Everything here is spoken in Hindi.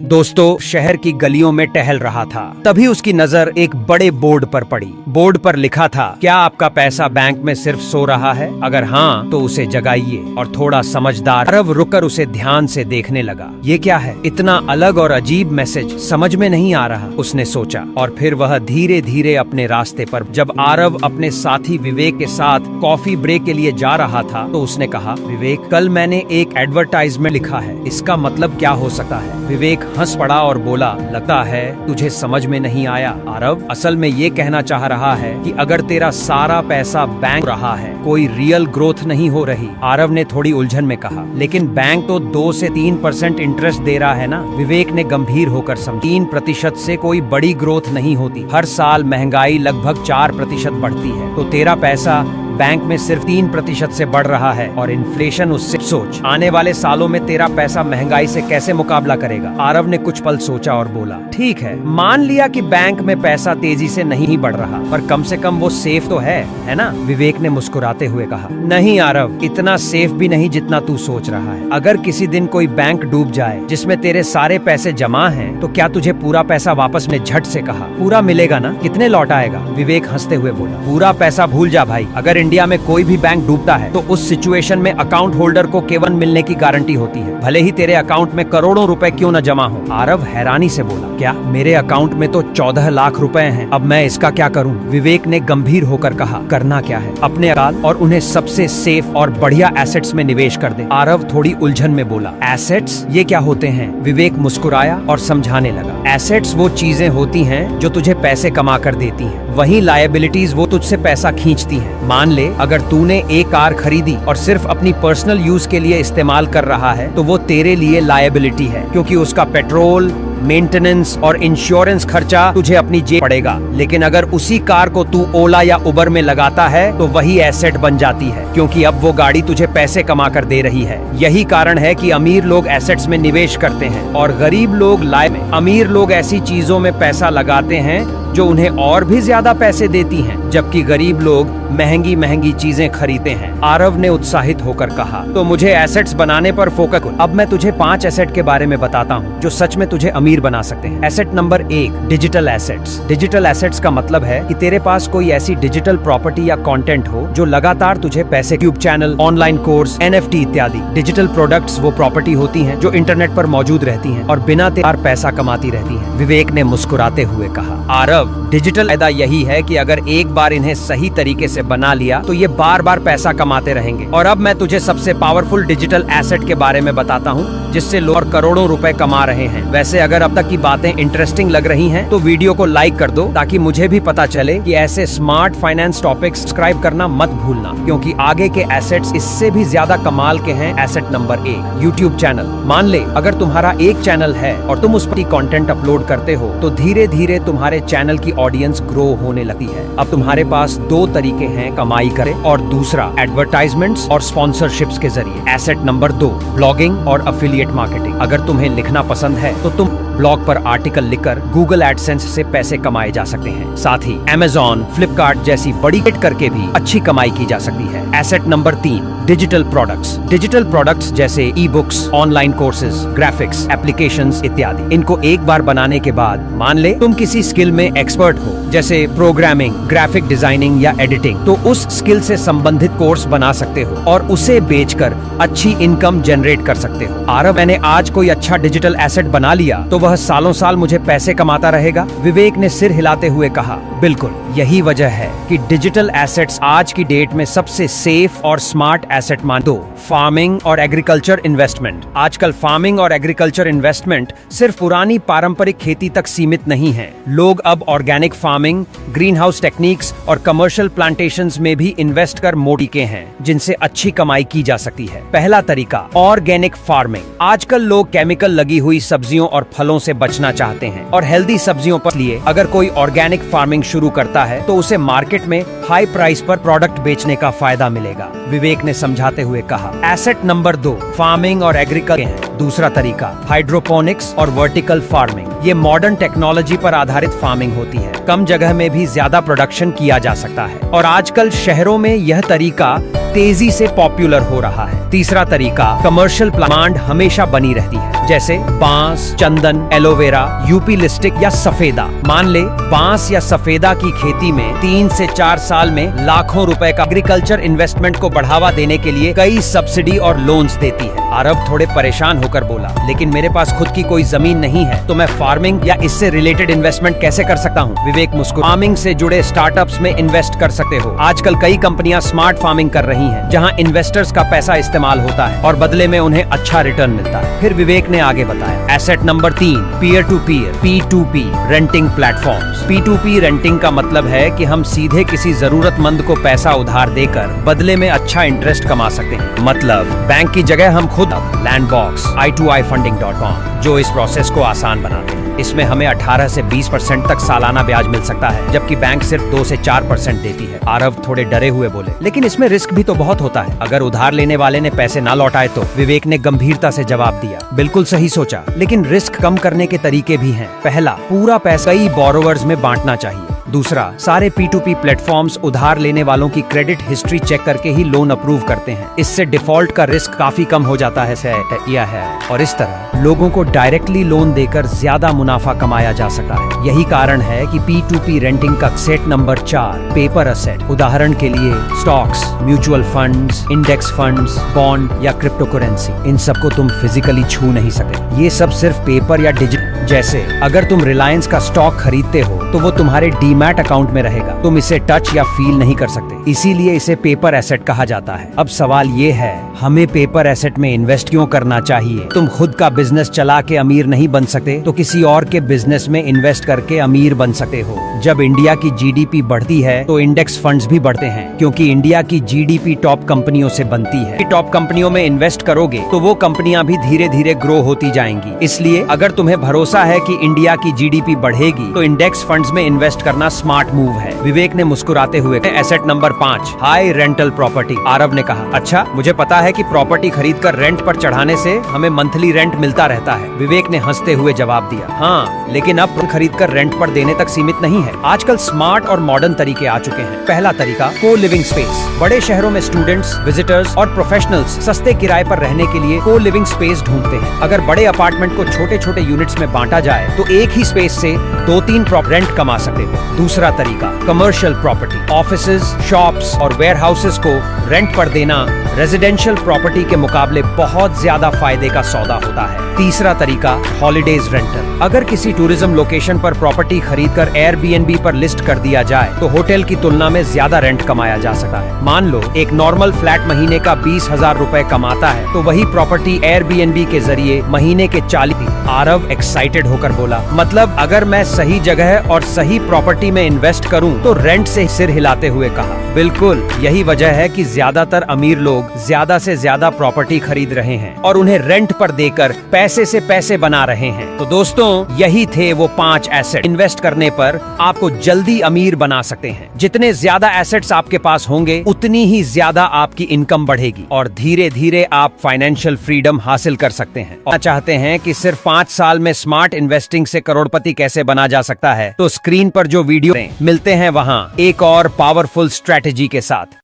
दोस्तों, शहर की गलियों में टहल रहा था, तभी उसकी नजर एक बड़े बोर्ड पर पड़ी। बोर्ड पर लिखा था, क्या आपका पैसा बैंक में सिर्फ सो रहा है? अगर हाँ तो उसे जगाइए। और थोड़ा समझदार आरव रुककर उसे ध्यान से देखने लगा। ये क्या है? इतना अलग और अजीब मैसेज समझ में नहीं आ रहा, उसने सोचा। और फिर वह धीरे धीरे अपने रास्ते पर। जब आरव अपने साथी विवेक के साथ कॉफी ब्रेक के लिए जा रहा था तो उसने कहा, विवेक, कल मैंने एक एडवर्टाइजमेंट लिखा है, इसका मतलब क्या हो सकता है? विवेक हंस पड़ा और बोला, लगता है तुझे समझ में नहीं आया आरव। असल में ये कहना चाह रहा है कि अगर तेरा सारा पैसा बैंक रहा है, कोई रियल ग्रोथ नहीं हो रही। आरव ने थोड़ी उलझन में कहा, लेकिन बैंक तो 2 से 3% इंटरेस्ट दे रहा है ना। विवेक ने गंभीर होकर समझा, 3% से कोई बड़ी ग्रोथ नहीं होती। हर साल महंगाई लगभग 4% बढ़ती है, तो तेरा पैसा बैंक में सिर्फ 3% से बढ़ रहा है और इन्फ्लेशन उससे। सोच, आने वाले सालों में तेरा पैसा महंगाई से कैसे मुकाबला करेगा? आरव ने कुछ पल सोचा और बोला, ठीक है, मान लिया कि बैंक में पैसा तेजी से नहीं बढ़ रहा, पर कम से कम वो सेफ तो है ना? विवेक ने मुस्कुराते हुए कहा, नहीं आरव, इतना सेफ भी नहीं जितना तू सोच रहा है। अगर किसी दिन कोई बैंक डूब जाए जिसमें तेरे सारे पैसे जमा हैं, तो क्या तुझे पूरा पैसा वापस मिले? झट से कहा, पूरा मिलेगा ना? कितने लौट आएगा? विवेक हंसते हुए बोला, पूरा पैसा भूल जा भाई। अगर इंडिया में कोई भी बैंक डूबता है तो उस सिचुएशन में अकाउंट होल्डर को केवल मिलने की गारंटी होती है, भले ही तेरे अकाउंट में करोड़ों रुपए क्यों न जमा हो। आरव हैरानी से बोला, क्या? मेरे अकाउंट में तो 14 लाख रुपए हैं, अब मैं इसका क्या करूं? विवेक ने गंभीर होकर कहा, करना क्या है? अपने अकाउंट और उन्हें सबसे सेफ और बढ़िया एसेट्स में निवेश कर दे। आरव थोड़ी उलझन में बोला, एसेट्स ये क्या होते हैं? विवेक मुस्कुराया और समझाने लगा, एसेट्स वो चीजें होती हैं जो तुझे पैसे कमा कर देती हैं, वहीं लायबिलिटीज वो तुझसे पैसा खींचती हैं। मान ले अगर तूने एक कार खरीदी और सिर्फ अपनी पर्सनल यूज के लिए इस्तेमाल कर रहा है, तो वो तेरे लिए लायबिलिटी है, क्योंकि उसका पेट्रोल, मेंटेनेंस और इंश्योरेंस खर्चा तुझे अपनी जेब पड़ेगा। लेकिन अगर उसी कार को तू ओला या उबर में लगाता है तो वही एसेट बन जाती है, क्योंकि अब वो गाड़ी तुझे पैसे कमा कर दे रही है। यही कारण है कि अमीर लोग एसेट्स में निवेश करते हैं और गरीब लोग अमीर लोग ऐसी चीजों में पैसा लगाते हैं जो उन्हें और भी ज्यादा पैसे देती हैं, जबकि गरीब लोग महंगी महंगी चीजें खरीदते हैं। आरव ने उत्साहित होकर कहा, तो मुझे एसेट्स बनाने पर फोकस कर। अब मैं तुझे 5 एसेट के बारे में बताता हूँ जो सच में तुझे अमीर बना सकते हैं। Asset number 1, digital assets. Digital assets का मतलब है कि तेरे पास कोई ऐसी डिजिटल प्रॉपर्टी या कंटेंट हो जो लगातार तुझे पैसे, YouTube channel, online course, NFT इत्यादि। डिजिटल प्रोडक्ट्स वो प्रॉपर्टी होती हैं जो इंटरनेट पर मौजूद रहती हैं और बिना तैयार पैसा कमाती रहती हैं। विवेक ने मुस्कुराते हुए कहा, आरव, डिजिटल फायदा यही है कि अगर एक बार इन्हें सही तरीके से बना लिया तो ये बार बार पैसा कमाते रहेंगे। और अब मैं तुझे सबसे पावरफुल डिजिटल एसेट के बारे में बताता हूँ जिससे लोग करोड़ों रुपए कमा रहे हैं। वैसे अगर अब तक की बातें इंटरेस्टिंग लग रही हैं तो वीडियो को लाइक कर दो, ताकि मुझे भी पता चले कि ऐसे स्मार्ट फाइनेंस टॉपिक्स सब्सक्राइब करना मत भूलना, क्योंकि आगे के एसेट्स इससे भी ज्यादा कमाल के हैं। Asset number 1, YouTube channel. मान ले अगर तुम्हारा एक चैनल है और तुम उस पर कंटेंट अपलोड करते हो तो धीरे धीरे तुम्हारे चैनल की ऑडियंस ग्रो होने लगती है। अब तुम्हारे पास 2 तरीके हैं कमाई करे, और दूसरा एडवर्टाइजमेंट्स और स्पॉन्सरशिप्स के जरिए। एसेट नंबर 2, ब्लॉगिंग और एफिलिएट मार्केटिंग। अगर तुम्हें लिखना पसंद है तो तुम ब्लॉग पर आर्टिकल लिखकर गूगल एडसेंस से पैसे कमाए जा सकते हैं। साथ ही Amazon, फ्लिपकार्ट जैसी बड़ी हिट करके भी अच्छी कमाई की जा सकती है। Asset number 3, digital products. Digital products जैसे E books, online courses, graphics, applications इत्यादि। इनको एक बार बनाने के बाद, मान ले तुम किसी स्किल में एक्सपर्ट हो, जैसे प्रोग्रामिंग, ग्राफिक डिजाइनिंग या एडिटिंग, तो उस स्किल से संबंधित कोर्स बना सकते हो और उसे बेचकर अच्छी इनकम जनरेट कर सकते हो। आरव, मैंने आज कोई अच्छा डिजिटल एसेट बना लिया तो वह सालों साल मुझे पैसे कमाता रहेगा? विवेक ने सिर हिलाते हुए कहा, बिल्कुल, यही वजह है कि डिजिटल एसेट्स आज की डेट में सबसे सेफ और स्मार्ट एसेट मान दो। फार्मिंग और एग्रीकल्चर इन्वेस्टमेंट। आजकल फार्मिंग और एग्रीकल्चर इन्वेस्टमेंट सिर्फ पुरानी पारंपरिक खेती तक सीमित नहीं है। लोग अब organic farming, green house techniques और कमर्शियल प्लांटेशंस में भी इन्वेस्ट कर मोड़ीके हैं, जिनसे अच्छी कमाई की जा सकती है। पहला तरीका, ऑर्गेनिक फार्मिंग। आजकल लोग केमिकल लगी हुई सब्जियों और फलों से बचना चाहते हैं और हेल्दी सब्जियों पर लिए अगर कोई ऑर्गेनिक फार्मिंग शुरू करता है तो उसे मार्केट में हाई प्राइस पर प्रोडक्ट बेचने का फायदा मिलेगा। विवेक ने समझाते हुए कहा। एसेट नंबर 2, फार्मिंग और एग्रीकल्चर है। दूसरा तरीका, हाइड्रोपोनिक्स और वर्टिकल फार्मिंग। ये मॉडर्न टेक्नोलॉजी पर आधारित फार्मिंग होती है। कम जगह में भी ज्यादा प्रोडक्शन किया जा सकता है और आजकल शहरों में यह तरीका तेजी से पॉपुलर हो रहा है। तीसरा तरीका, कमर्शियल प्लांट हमेशा बनी रहती है, जैसे बांस, चंदन, एलोवेरा, यूपी लिस्टिक या सफेदा। मान ले बांस या सफेदा की खेती में 3 से 4 साल में लाखों रुपए का एग्रीकल्चर इन्वेस्टमेंट को बढ़ावा देने के लिए कई सब्सिडी और लोन्स देती है। आरव थोड़े परेशान होकर बोला, लेकिन मेरे पास खुद की कोई जमीन नहीं है, तो मैं फार्मिंग या इससे रिलेटेड इन्वेस्टमेंट कैसे कर सकता हूँ? विवेक मुस्कुराया। फार्मिंग से जुड़े स्टार्टअप्स में इन्वेस्ट कर सकते हो। आजकल कई कंपनियां स्मार्ट फार्मिंग कर रही हैं, जहां इन्वेस्टर्स का पैसा इस्तेमाल होता है और बदले में उन्हें अच्छा रिटर्न मिलता है। फिर विवेक ने आगे बताया, asset number 3, peer to peer P2P renting platforms. P2P renting का मतलब है कि हम सीधे किसी जरूरतमंद को पैसा उधार देकर बदले में अच्छा इंटरेस्ट कमा सकते हैं। मतलब बैंक की जगह हम खुद लैंडबॉक्स, i2ifunding.com, जो इस प्रोसेस को आसान बनाते हैं। इसमें हमें 18 से 20% तक सालाना ब्याज मिल सकता है, जबकि बैंक सिर्फ 2 से 4% देती है। आरव थोड़े डरे हुए बोले, लेकिन इसमें रिस्क भी तो बहुत होता है। अगर उधार लेने वाले ने पैसे ना लौटाए तो? विवेक ने गंभीरता से जवाब दिया, बिल्कुल सही सोचा, लेकिन रिस्क कम करने के तरीके भी हैं। पहला, पूरा पैसा कई बोरोवर्स में बांटना चाहिए। दूसरा, सारे P2P प्लेटफॉर्म्स उधार लेने वालों की क्रेडिट हिस्ट्री चेक करके ही लोन अप्रूव करते हैं। इससे डिफॉल्ट का रिस्क काफी कम हो जाता है और इस तरह लोगों को डायरेक्टली लोन देकर ज्यादा मुनाफा कमाया जा सकता है। यही कारण है कि P2P रेंटिंग का सेट नंबर 4, पेपर असेट। उदाहरण के लिए stocks, mutual funds, index funds, bond या क्रिप्टो करेंसी। इन सबको तुम फिजिकली छू नहीं सकते, ये सब सिर्फ पेपर या डिजिटल। जैसे अगर तुम रिलायंस का स्टॉक खरीदते हो तो वो तुम्हारे डीमैट अकाउंट में रहेगा, तुम इसे टच या फील नहीं कर सकते, इसीलिए इसे पेपर एसेट कहा जाता है। अब सवाल ये है, हमें पेपर एसेट में इन्वेस्ट क्यों करना चाहिए? तुम खुद का बिजनेस चला के अमीर नहीं बन सकते तो किसी और के बिजनेस में इन्वेस्ट करके अमीर बन सकते हो। जब इंडिया की GDP बढ़ती है तो इंडेक्स फंड्स भी बढ़ते हैं, क्योंकि इंडिया की GDP टॉप कंपनियों से बनती है। टॉप कंपनियों में इन्वेस्ट करोगे तो वो कंपनियां भी धीरे धीरे ग्रो होती जाएंगी। इसलिए अगर तुम्हें भरोसा है कि इंडिया की GDP बढ़ेगी तो इंडेक्स फंड्स में इन्वेस्ट करना स्मार्ट मूव है। विवेक ने मुस्कुराते हुए, asset number 5, high rental property. Aarav ने कहा, अच्छा, मुझे पता है कि प्रॉपर्टी खरीदकर रेंट पर चढ़ाने से हमें मंथली रेंट मिलता रहता है। विवेक ने हंसते हुए जवाब दिया, हाँ, लेकिन अब खरीदकर रेंट पर देने तक सीमित नहीं है। आजकल स्मार्ट और मॉडर्न तरीके आ चुके हैं। पहला तरीका, को लिविंग स्पेस। बड़े शहरों में स्टूडेंट्स, विजिटर्स और प्रोफेशनल्स सस्ते किराए पर रहने के लिए को लिविंग स्पेस ढूंढते हैं। अगर बड़े अपार्टमेंट को छोटे छोटे यूनिट्स में बांटा जाए तो एक ही स्पेस से 2-3 रेंट कमा सकते हो। दूसरा तरीका, कमर्शियल प्रॉपर्टी। ऑफिसेज, शॉप्स और वेयरहाउसेस को रेंट पर देना रेजिडेंशियल प्रॉपर्टी के मुकाबले बहुत ज्यादा फायदे का सौदा होता है। तीसरा तरीका, हॉलिडेज रेंटल। अगर किसी टूरिज्म लोकेशन पर प्रॉपर्टी खरीदकर Airbnb पर लिस्ट कर दिया जाए तो होटल की तुलना में ज्यादा रेंट कमाया जा सकता है। मान लो एक नॉर्मल फ्लैट महीने का 20,000 रुपए कमाता है, तो वही प्रॉपर्टी Airbnb के जरिए महीने के 40। आरव एक्साइटेड होकर बोला, मतलब अगर मैं सही जगह और सही प्रॉपर्टी में इन्वेस्ट करूं तो रेंट से सिर हिलाते हुए कहा, बिल्कुल, यही वजह है कि ज्यादातर अमीर लोग ज्यादा से ज्यादा प्रॉपर्टी खरीद रहे हैं और उन्हें रेंट पर देकर पैसे से पैसे बना रहे हैं। तो दोस्तों, यही थे वो 5 एसेट। इन्वेस्ट करने पर आपको जल्दी अमीर बना सकते हैं। जितने ज्यादा एसेट्स आपके पास होंगे उतनी ही ज्यादा आपकी इनकम बढ़ेगी और धीरे धीरे आप फाइनेंशियल फ्रीडम हासिल कर सकते हैं। और चाहते हैं कि सिर्फ 5 साल में स्मार्ट इन्वेस्टिंग से करोड़पति कैसे बना जा सकता है, तो स्क्रीन पर जो वीडियो मिलते हैं वहां एक और पावरफुल स्ट्रेटेजी के साथ।